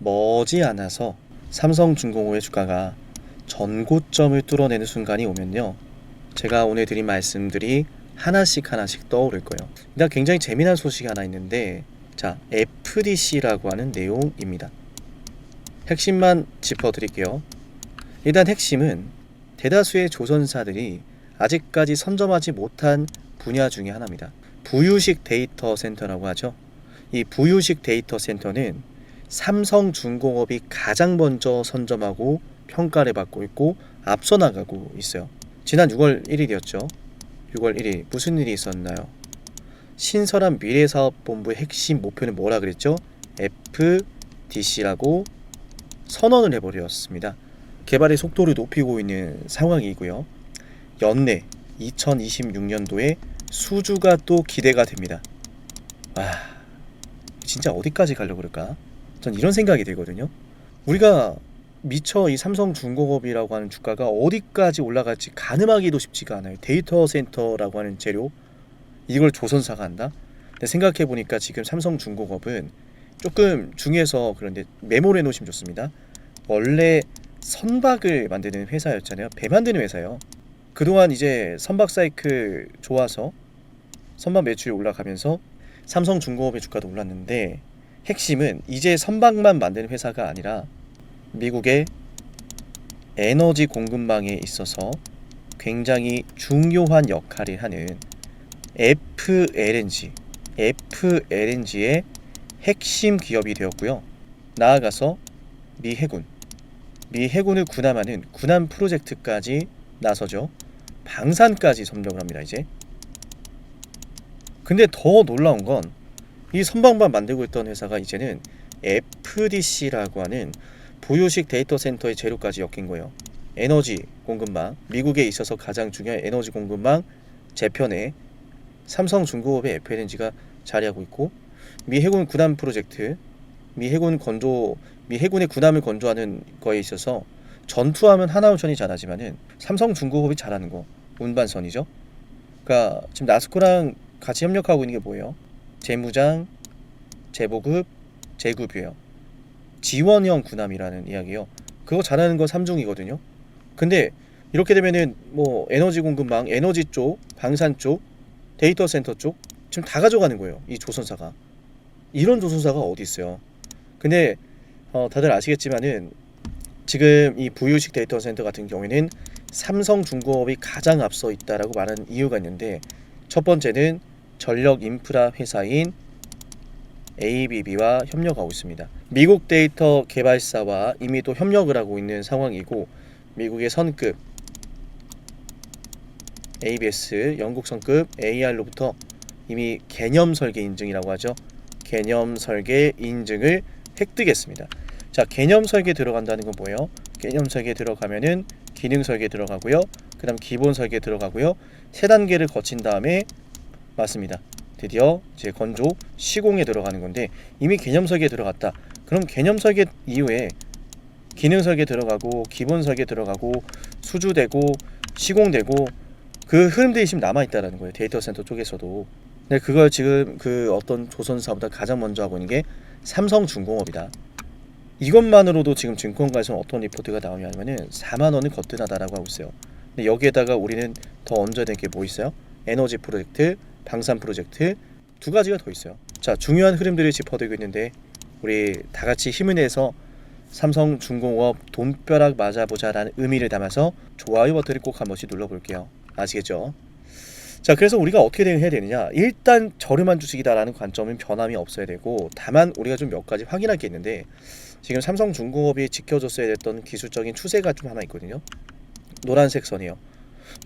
머지않아서 삼성중공업의 주가가 전고점을 뚫어내는 순간이 오면요, 제가 오늘 드린 말씀들이 하나씩 떠오를 거예요. 일단 굉장히 재미난 소식이 하나 있는데, 자, FDC라고 하는 내용입니다. 핵심만 짚어드릴게요. 일단 핵심은 대다수의 조선사들이 아직까지 선점하지 못한 분야 중에 하나입니다. 부유식 데이터 센터라고 하죠. 이 부유식 데이터 센터는 삼성중공업이 가장 먼저 선점하고 평가를 받고 있고 앞서 나가고 있어요. 지난 6월 1일이었죠. 6월 1일 무슨 일이 있었나요? 신설한 미래사업본부의 핵심 목표는 뭐라 그랬죠? FDC라고 선언을 해버렸습니다. 개발의 속도를 높이고 있는 상황이고요. 연내 2026년도에 수주가 또 기대가 됩니다. 와, 진짜 어디까지 가려고 그럴까? 전 이런 생각이 들거든요. 우리가 미처 이 삼성중공업이라고 하는 주가가 어디까지 올라갈지 가늠하기도 쉽지가 않아요. 데이터 센터라고 하는 재료, 이걸 조선사가 한다? 근데 생각해보니까 지금 삼성중공업은 조금 중요해서 그런데 메모를 해놓으시면 좋습니다. 원래 선박을 만드는 회사였잖아요. 배 만드는 회사예요. 그동안 이제 선박 사이클 좋아서 선박 매출이 올라가면서 삼성중공업의 주가도 올랐는데, 핵심은 이제 선박만 만드는 회사가 아니라 미국의 에너지 공급망에 있어서 굉장히 중요한 역할을 하는 FLNG의 핵심 기업이 되었고요. 나아가서 미 해군을 군함하는 군함 프로젝트까지 나서죠. 방산까지 점령을 합니다. 이제. 근데 더 놀라운 건 이 선박만 만들고 있던 회사가 이제는 FDC라고 하는 부유식 데이터 센터의 재료까지 엮인 거예요. 에너지 공급망, 미국에 있어서 가장 중요한 에너지 공급망 재편에 삼성중공업의 FLNG가 자리하고 있고, 미 해군 군함 프로젝트, 미 해군의 군함을 건조하는 거에 있어서 전투함은 하나오션이 잘하지만은 삼성중공업이 잘하는 거 운반선이죠. 그러니까 지금 나스코랑 같이 협력하고 있는 게 뭐예요? 재무장, 재보급, 재급이에요. 지원형 군함이라는 이야기예요. 그거 잘하는 거 3중이거든요. 근데 이렇게 되면은 뭐 에너지 공급망, 에너지 쪽, 방산 쪽, 데이터 센터 쪽 지금 다 가져가는 거예요. 이 조선사가. 이런 조선사가 어디 있어요? 근데 다들 아시겠지만은 지금 이 부유식 데이터 센터 같은 경우에는 삼성중공업이 가장 앞서 있다라고 말하는 이유가 있는데, 첫 번째는 전력 인프라 회사인 ABB와 협력하고 있습니다. 미국 데이터 개발사와 이미 또 협력을 하고 있는 상황이고, 미국의 선급 ABS, 영국 선급 AR로부터 이미 개념 설계 인증이라고 하죠. 개념 설계 인증을 획득했습니다. 자, 개념 설계 들어간다는 건 뭐예요? 개념 설계 들어가면은 기능 설계 들어가고요. 그 다음 기본 설계 들어가고요. 세 단계를 거친 다음에 맞습니다. 드디어 이제 건조 시공에 들어가는 건데, 이미 개념 설계 들어갔다. 그럼 개념 설계 이후에 기능 설계 들어가고 기본 설계 들어가고 수주되고 시공되고 그 흐름들이 지금 남아있다라는 거예요. 데이터 센터 쪽에서도. 근데 그걸 지금 그 어떤 조선사보다 가장 먼저 하고 있는 게 삼성중공업이다. 이것만으로도 지금 증권가에서는 어떤 리포트가 나오냐면은 4만원을 거뜬하다라고 하고 있어요. 근데 여기에다가 우리는 더 얹어야 될 게 뭐 있어요? 에너지 프로젝트, 방산 프로젝트, 두 가지가 더 있어요. 자, 중요한 흐름들을 짚어드리고 있는데, 우리 다 같이 힘을 내서 삼성중공업 돈벼락 맞아보자 라는 의미를 담아서 좋아요 버튼을 꼭 한 번씩 눌러볼게요. 아시겠죠? 자, 그래서 우리가 어떻게 대응해야 되느냐, 일단 저렴한 주식이다라는 관점은 변함이 없어야 되고, 다만 우리가 좀 몇 가지 확인할 게 있는데, 지금 삼성중공업이 지켜줬어야 됐던 기술적인 추세가 좀 하나 있거든요. 노란색 선이에요.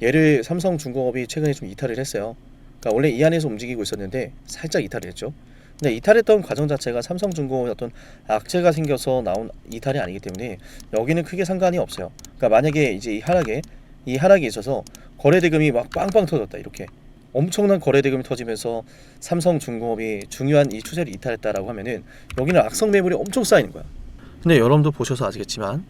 얘를 삼성중공업이 최근에 좀 이탈을 했어요. 그러니까 원래 이 안에서 움직이고 있었는데 살짝 이탈을 했죠. 근데 이탈했던 과정 자체가 삼성중공업의 어떤 악재가 생겨서 나온 이탈이 아니기 때문에 여기는 크게 상관이 없어요. 그러니까 만약에 이제 이 하락에 있어서 거래대금이 막 빵빵 터졌다, 이렇게 엄청난 거래대금이 터지면서 삼성중공업이 중요한 이 추세를 이탈했다라고 하면은 여기는 악성 매물이 엄청 쌓이는 거야. 근데 여러분도 보셔서 아시겠지만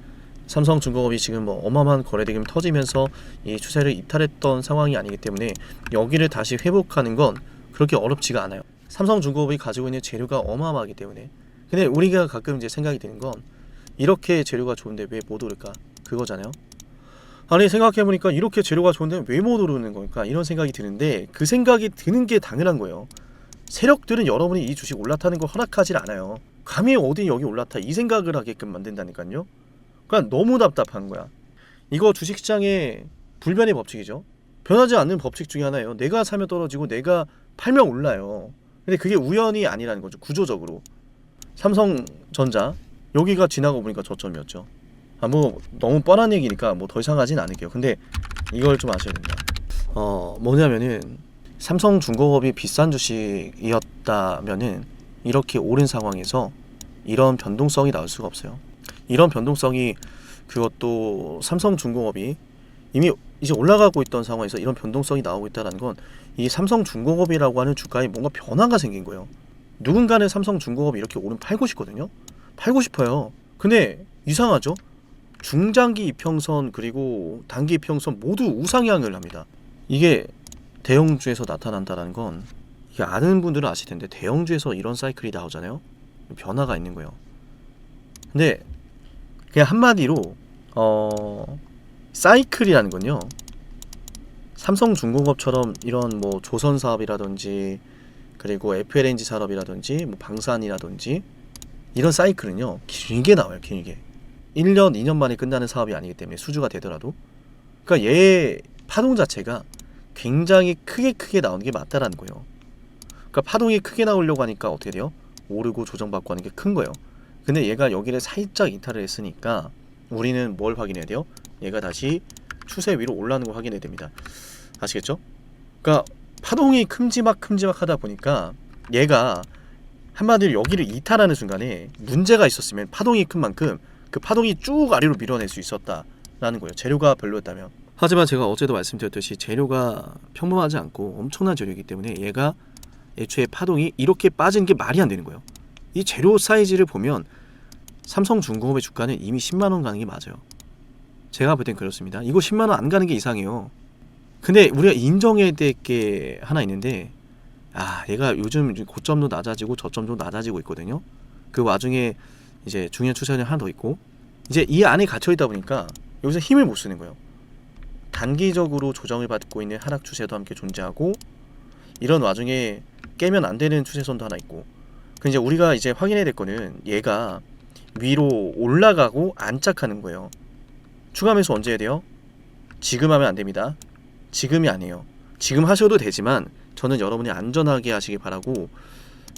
삼성중공업이 지금 뭐 어마어마한 거래대금이 터지면서 이 추세를 이탈했던 상황이 아니기 때문에 여기를 다시 회복하는 건 그렇게 어렵지가 않아요. 삼성중공업이 가지고 있는 재료가 어마어마하기 때문에. 근데 우리가 가끔 이제 생각이 드는 건 이렇게 재료가 좋은데 왜 못 오를까? 그거잖아요. 아니 생각해보니까 이렇게 재료가 좋은데 왜 못 오르는 걸까? 이런 생각이 드는데 그 생각이 드는 게 당연한 거예요. 세력들은 여러분이 이 주식 올라타는 걸 허락하지 않아요. 감히 어디 여기 올라타 이 생각을 하게끔 만든다니까요. 그러니까 너무 답답한 거야. 이거 주식시장의 불변의 법칙이죠. 변하지 않는 법칙 중에 하나예요. 내가 사면 떨어지고 내가 팔면 올라요. 근데 그게 우연이 아니라는 거죠. 구조적으로. 삼성전자 여기가 지나가 보니까 저점이었죠. 뭐 너무 뻔한 얘기니까 뭐 더 이상 하진 않을게요. 근데 이걸 좀 아셔야 된다. 뭐냐면은 삼성중공업이 비싼 주식이었다면은 이렇게 오른 상황에서 이런 변동성이 나올 수가 없어요. 이런 변동성이 그것도 삼성중공업이 이미 이제 올라가고 있던 상황에서 이런 변동성이 나오고 있다는 건 이 삼성중공업이라고 하는 주가에 뭔가 변화가 생긴 거예요. 누군가는 삼성중공업이 이렇게 오름 팔고 싶거든요. 팔고 싶어요. 근데 이상하죠? 중장기 이평선 그리고 단기 이평선 모두 우상향을 합니다. 이게 대형주에서 나타난다는 건 이게 아는 분들은 아실 텐데 대형주에서 이런 사이클이 나오잖아요. 변화가 있는 거예요. 근데 그냥 한마디로 사이클이라는 건요. 삼성중공업처럼 이런 뭐 조선 사업이라든지 그리고 FLNG 산업이라든지 뭐 방산이라든지 이런 사이클은요. 길게 나와요. 길게. 1년, 2년 만에 끝나는 사업이 아니기 때문에 수주가 되더라도 그러니까 얘 파동 자체가 굉장히 크게 나오는 게 맞다라는 거예요. 그러니까 파동이 크게 나오려고 하니까 어떻게 돼요? 오르고 조정받고 하는 게 큰 거예요. 근데 얘가 여기를 살짝 이탈을 했으니까 우리는 뭘 확인해야 돼요? 얘가 다시 추세 위로 올라가는 걸 확인해야 됩니다. 아시겠죠? 그러니까 파동이 큼지막 하다 보니까 얘가 한마디로 여기를 이탈하는 순간에 문제가 있었으면 파동이 큰 만큼 그 파동이 쭉 아래로 밀어낼 수 있었다라는 거예요. 재료가 별로였다면. 하지만 제가 어제도 말씀드렸듯이 재료가 평범하지 않고 엄청난 재료이기 때문에 얘가 애초에 파동이 이렇게 빠진 게 말이 안 되는 거예요. 이 재료 사이즈를 보면 삼성중공업의 주가는 이미 10만원 가는 게 맞아요. 제가 볼 땐 그렇습니다. 이거 10만원 안 가는 게 이상해요. 근데 우리가 인정해야 될 게 하나 있는데 얘가 요즘 고점도 낮아지고 저점도 낮아지고 있거든요. 그 와중에 이제 중요한 추세는 하나 더 있고 이제 이 안에 갇혀있다 보니까 여기서 힘을 못 쓰는 거예요. 단기적으로 조정을 받고 있는 하락 추세도 함께 존재하고 이런 와중에 깨면 안 되는 추세선도 하나 있고 그 이제 우리가 이제 확인해야 될 거는 얘가 위로 올라가고 안착하는 거예요. 추가 매수 언제 해야 돼요? 지금 하면 안 됩니다. 지금이 아니에요. 지금 하셔도 되지만 저는 여러분이 안전하게 하시기 바라고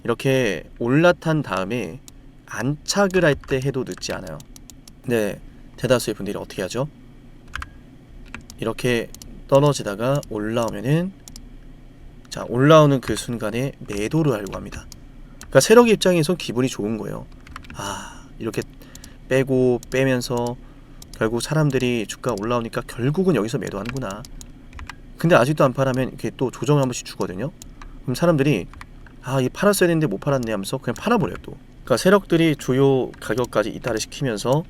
이렇게 올라탄 다음에 안착을 할 때 해도 늦지 않아요. 근데 대다수의 분들이 어떻게 하죠? 이렇게 떨어지다가 올라오면은 자 올라오는 그 순간에 매도를 하려고 합니다. 그러니까 세력 입장에서 기분이 좋은 거예요. 이렇게 빼고 빼면서 결국 사람들이 주가 올라오니까 결국은 여기서 매도하는구나. 근데 아직도 안 팔면 이렇게 또 조정을 한 번씩 주거든요. 그럼 사람들이 이 팔았어야 되는데 못 팔았네 하면서 그냥 팔아버려요 또. 그러니까 세력들이 주요 가격까지 이탈을 시키면서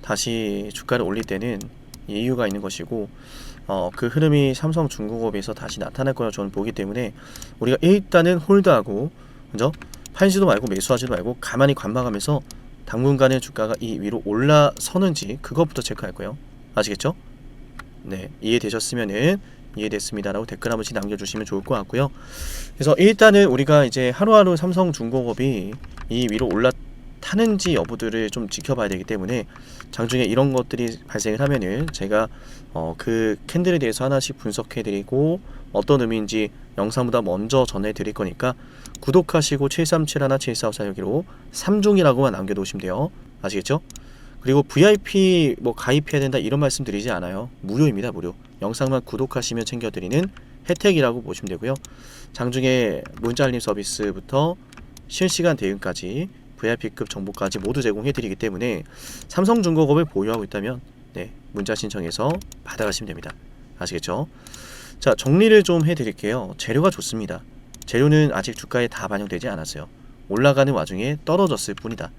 다시 주가를 올릴 때는 이유가 있는 것이고 그 흐름이 삼성중공업에서 다시 나타날 거라고 저는 보기 때문에 우리가 일단은 홀드하고 먼저 팔지도 말고 매수하지도 말고 가만히 관망하면서 당분간의 주가가 이 위로 올라서는지 그것부터 체크할 거예요. 아시겠죠? 네, 이해되셨으면은 이해됐습니다라고 댓글 한 번씩 남겨주시면 좋을 것 같고요. 그래서 일단은 우리가 이제 하루하루 삼성중공업이 이 위로 올라타는지 여부들을 좀 지켜봐야 되기 때문에 장중에 이런 것들이 발생을 하면은 제가 그 캔들에 대해서 하나씩 분석해드리고 어떤 의미인지 영상보다 먼저 전해드릴 거니까 구독하시고 7371 7454 여기로 3중이라고만 남겨놓으시면 돼요. 아시겠죠? 그리고 VIP 뭐 가입해야 된다 이런 말씀 드리지 않아요. 무료입니다. 무료. 영상만 구독하시면 챙겨드리는 혜택이라고 보시면 되고요. 장중에 문자 알림 서비스부터 실시간 대응까지 VIP급 정보까지 모두 제공해드리기 때문에 삼성중공업을 보유하고 있다면 문자 신청해서 받아가시면 됩니다. 아시겠죠? 자, 정리를 좀 해드릴게요. 재료가 좋습니다. 재료는 아직 주가에 다 반영되지 않았어요. 올라가는 와중에 떨어졌을 뿐이다.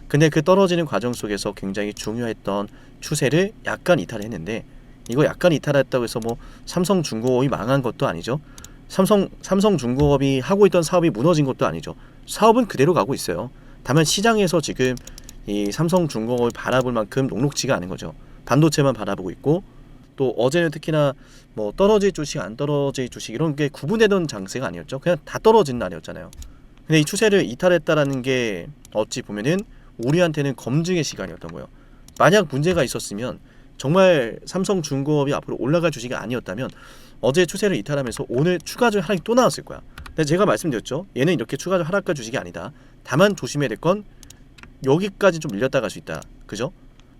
근데 그 떨어지는 과정 속에서 굉장히 중요했던 추세를 약간 이탈했는데 이거 약간 이탈했다고 해서 뭐 삼성중공업이 망한 것도 아니죠. 삼성중공업이 하고 있던 사업이 무너진 것도 아니죠. 사업은 그대로 가고 있어요. 다만 시장에서 지금 이 삼성중공업을 바라볼 만큼 녹록지가 않은 거죠. 반도체만 바라보고 있고, 또 어제는 특히나 뭐 떨어질 주식 안 떨어질 주식 이런 게 구분되던 장세가 아니었죠. 그냥 다 떨어진 날이었잖아요. 근데 이 추세를 이탈했다라는 게 어찌 보면은 우리한테는 검증의 시간이었던 거예요. 만약 문제가 있었으면, 정말 삼성중공업이 앞으로 올라갈 주식이 아니었다면 어제 추세를 이탈하면서 오늘 추가적 하락이 또 나왔을 거야. 근데 제가 말씀드렸죠. 얘는 이렇게 추가적 하락할 주식이 아니다. 다만 조심해야 될 건 여기까지 좀 밀렸다 갈 수 있다. 그죠?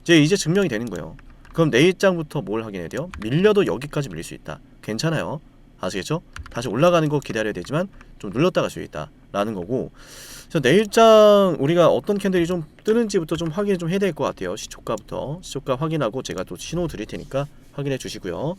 이제 증명이 되는 거예요. 그럼 내일장부터 뭘 확인해야 돼요? 밀려도 여기까지 밀릴 수 있다. 괜찮아요. 아시겠죠? 다시 올라가는 거 기다려야 되지만 좀 눌렀다 갈 수 있다 라는 거고, 그래서 내일장 우리가 어떤 캔들이 좀 뜨는지부터 좀 확인 좀 해야 될 것 같아요. 시초가부터. 시초가 확인하고 제가 또 신호 드릴 테니까 확인해 주시고요.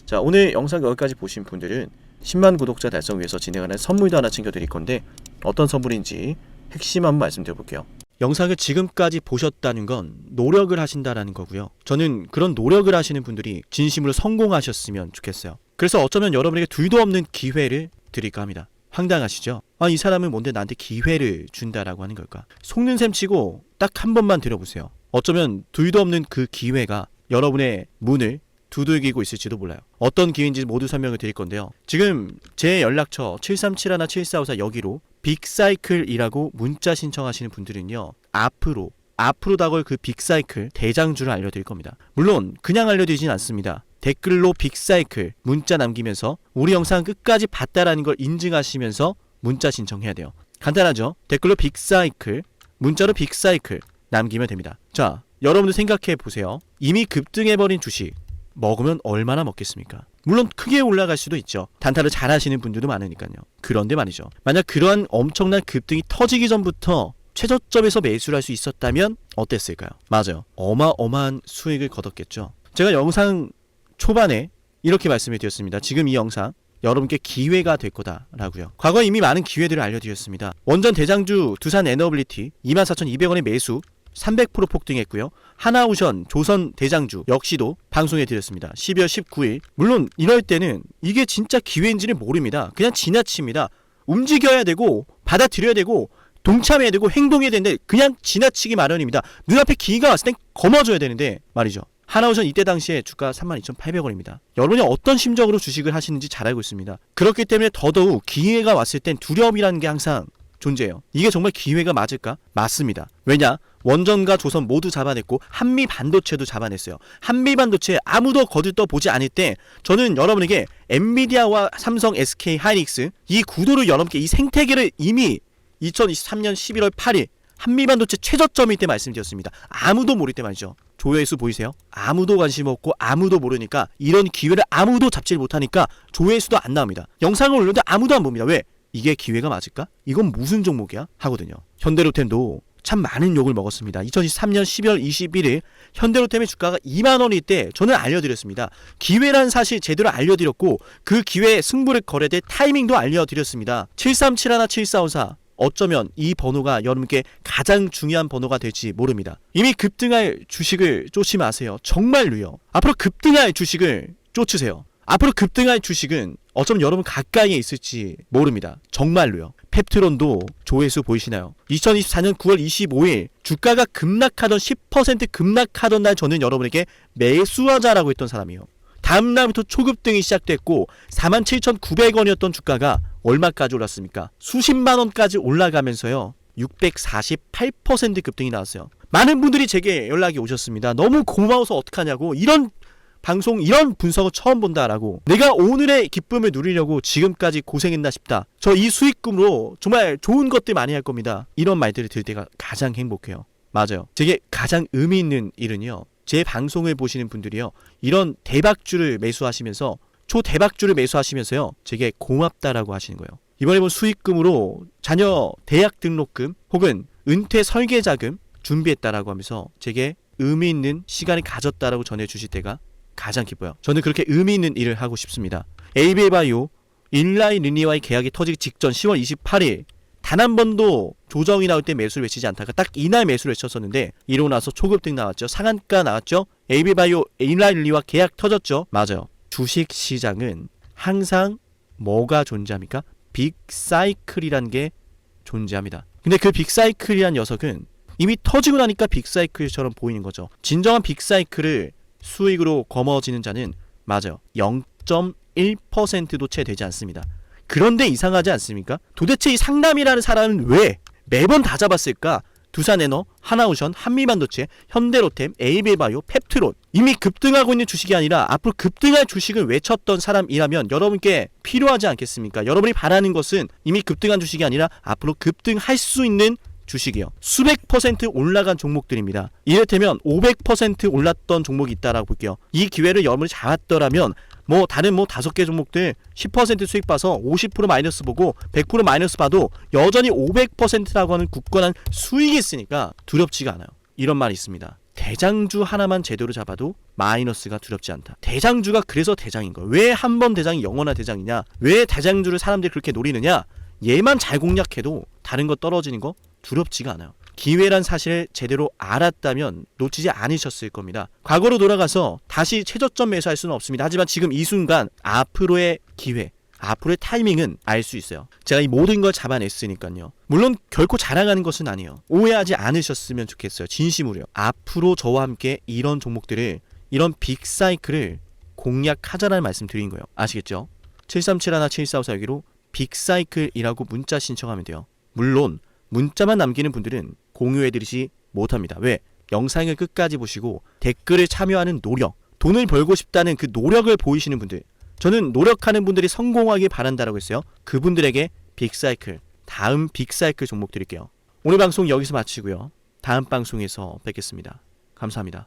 자, 오늘 영상 여기까지 보신 분들은 10만 구독자 달성 위해서 진행하는 선물도 하나 챙겨 드릴 건데, 어떤 선물인지 핵심 한번 말씀드려 볼게요. 영상을 지금까지 보셨다는 건 노력을 하신다라는 거고요. 저는 그런 노력을 하시는 분들이 진심으로 성공하셨으면 좋겠어요. 그래서 어쩌면 여러분에게 둘도 없는 기회를 드릴까 합니다. 황당하시죠? 이 사람은 뭔데 나한테 기회를 준다라고 하는 걸까? 속는 셈 치고 딱 한 번만 들어보세요. 어쩌면 둘도 없는 그 기회가 여러분의 문을 두들기고 있을지도 몰라요. 어떤 기회인지 모두 설명을 드릴 건데요. 지금 제 연락처 7371-7454 여기로 빅사이클이라고 문자 신청하시는 분들은요, 앞으로 다가올 그 빅사이클 대장주를 알려드릴 겁니다. 물론 그냥 알려드리진 않습니다. 댓글로 빅사이클 문자 남기면서 우리 영상 끝까지 봤다라는 걸 인증하시면서 문자 신청해야 돼요. 간단하죠? 댓글로 빅사이클, 문자로 빅사이클 남기면 됩니다. 자, 여러분들 생각해 보세요. 이미 급등해버린 주식 먹으면 얼마나 먹겠습니까? 물론 크게 올라갈 수도 있죠. 단타를 잘 하시는 분들도 많으니까요. 그런데 말이죠, 만약 그러한 엄청난 급등이 터지기 전부터 최저점에서 매수를 할 수 있었다면 어땠을까요? 맞아요. 어마어마한 수익을 거뒀겠죠. 제가 영상 초반에 이렇게 말씀을 드렸습니다. 지금 이 영상 여러분께 기회가 될 거다라고요. 과거에 이미 많은 기회들을 알려드렸습니다. 원전 대장주 두산 에너빌리티 24,200원의 매수 300% 폭등했고요. 하나오션 조선 대장주 역시도 방송해 드렸습니다. 12월 19일. 물론 이럴 때는 이게 진짜 기회인지는 모릅니다. 그냥 지나칩니다. 움직여야 되고 받아들여야 되고 동참해야 되고 행동해야 되는데 그냥 지나치기 마련입니다. 눈앞에 기회가 왔을 땐 거머줘야 되는데 말이죠. 하나오션 이때 당시에 주가 32,800원입니다. 여러분이 어떤 심정으로 주식을 하시는지 잘 알고 있습니다. 그렇기 때문에 더더욱 기회가 왔을 땐 두려움이라는 게 항상 존재해요. 이게 정말 기회가 맞을까? 맞습니다. 왜냐? 원전과 조선 모두 잡아냈고 한미 반도체도 잡아냈어요. 한미 반도체 아무도 거들떠보지 않을 때 저는 여러분에게 엔비디아와 삼성, SK 하이닉스 이 구도를 여러분께 이 생태계를 이미 2023년 11월 8일 한미 반도체 최저점일 때 말씀드렸습니다. 아무도 모를 때 말이죠. 조회수 보이세요? 아무도 관심 없고 아무도 모르니까, 이런 기회를 아무도 잡지 못하니까 조회수도 안 나옵니다. 영상을 올렸는데 아무도 안 봅니다. 왜? 이게 기회가 맞을까? 이건 무슨 종목이야? 하거든요. 현대로템도 참 많은 욕을 먹었습니다. 2023년 12월 21일 현대로템의 주가가 2만원일 때 저는 알려드렸습니다. 기회란 사실 제대로 알려드렸고 그 기회에 승부를 걸어야 될 타이밍도 알려드렸습니다. 7371-7454 어쩌면 이 번호가 여러분께 가장 중요한 번호가 될지 모릅니다. 이미 급등할 주식을 쫓지 마세요. 정말로요. 앞으로 급등할 주식을 쫓으세요. 앞으로 급등할 주식은 어쩌면 여러분 가까이에 있을지 모릅니다. 정말로요. 펩트론도 조회수 보이시나요? 2024년 9월 25일 주가가 급락하던 10% 급락하던 날 저는 여러분에게 매수하자라고 했던 사람이에요. 다음 날부터 초급등이 시작됐고 47,900원이었던 주가가 얼마까지 올랐습니까? 수십만 원까지 올라가면서요. 648% 급등이 나왔어요. 많은 분들이 제게 연락이 오셨습니다. 너무 고마워서 어떡하냐고, 이런 방송 이런 분석을 처음 본다라고, 내가 오늘의 기쁨을 누리려고 지금까지 고생했나 싶다, 저 이 수익금으로 정말 좋은 것들 많이 할 겁니다, 이런 말들을 들을 때가 가장 행복해요. 맞아요. 제게 가장 의미 있는 일은요, 제 방송을 보시는 분들이요, 이런 대박주를 매수하시면서 초대박주를 매수하시면서요 제게 고맙다라고 하시는 거예요. 이번에 본 수익금으로 자녀 대학 등록금 혹은 은퇴 설계자금 준비했다라고 하면서 제게 의미 있는 시간을 가졌다라고 전해주실 때가 가장 기뻐요. 저는 그렇게 의미 있는 일을 하고 싶습니다. 에이비바이오 일라이 리니와의 계약이 터지기 직전 10월 28일 단 한 번도 조정이 나올 때 매수를 외치지 않다가 딱 이날 매수를 외쳤었는데 이러고 나서 초급등 나왔죠. 상한가 나왔죠. 에이비바이오 일라이 리니와 계약 터졌죠. 맞아요. 주식시장은 항상 뭐가 존재합니까? 빅사이클이라는 게 존재합니다. 근데 그 빅사이클이란 녀석은 이미 터지고 나니까 빅사이클처럼 보이는 거죠. 진정한 빅사이클을 수익으로 거머쥐는 자는 맞아요. 0.1%도 채 되지 않습니다. 그런데 이상하지 않습니까? 도대체 이 상남이라는 사람은 왜 매번 다 잡았을까? 두산에너, 하나오션, 한미반도체, 현대로템, 에이베바이오, 펩트론 이미 급등하고 있는 주식이 아니라 앞으로 급등할 주식을 외쳤던 사람이라면 여러분께 필요하지 않겠습니까? 여러분이 바라는 것은 이미 급등한 주식이 아니라 앞으로 급등할 수 있는 주식이요. 수백 퍼센트 올라간 종목들입니다. 이를테면 500% 올랐던 종목이 있다라고 볼게요. 이 기회를 여러분이 잡았더라면 다른 5개 종목들 10% 수익 봐서 50% 마이너스 보고 100% 마이너스 봐도 여전히 500%라고 하는 굳건한 수익이 있으니까 두렵지가 않아요. 이런 말이 있습니다. 대장주 하나만 제대로 잡아도 마이너스가 두렵지 않다. 대장주가 그래서 대장인 거예요. 왜 한 번 대장이 영원한 대장이냐? 왜 대장주를 사람들이 그렇게 노리느냐? 얘만 잘 공략해도 다른 거 떨어지는 거 두렵지가 않아요. 기회란 사실을 제대로 알았다면 놓치지 않으셨을 겁니다. 과거로 돌아가서 다시 최저점 매수할 수는 없습니다. 하지만 지금 이 순간 앞으로의 기회, 앞으로의 타이밍은 알 수 있어요. 제가 이 모든 걸 잡아냈으니까요. 물론 결코 자랑하는 것은 아니에요. 오해하지 않으셨으면 좋겠어요. 진심으로요. 앞으로 저와 함께 이런 종목들을, 이런 빅사이클을 공략하자라는 말씀 드린 거예요. 아시겠죠? 7371-7454여기로 빅사이클이라고 문자 신청하면 돼요. 물론 문자만 남기는 분들은 공유해드리지 못합니다. 왜? 영상을 끝까지 보시고 댓글을 참여하는 노력, 돈을 벌고 싶다는 그 노력을 보이시는 분들, 저는 노력하는 분들이 성공하길 바란다라고 했어요. 그분들에게 빅사이클, 다음 빅사이클 종목 드릴게요. 오늘 방송 여기서 마치고요. 다음 방송에서 뵙겠습니다. 감사합니다.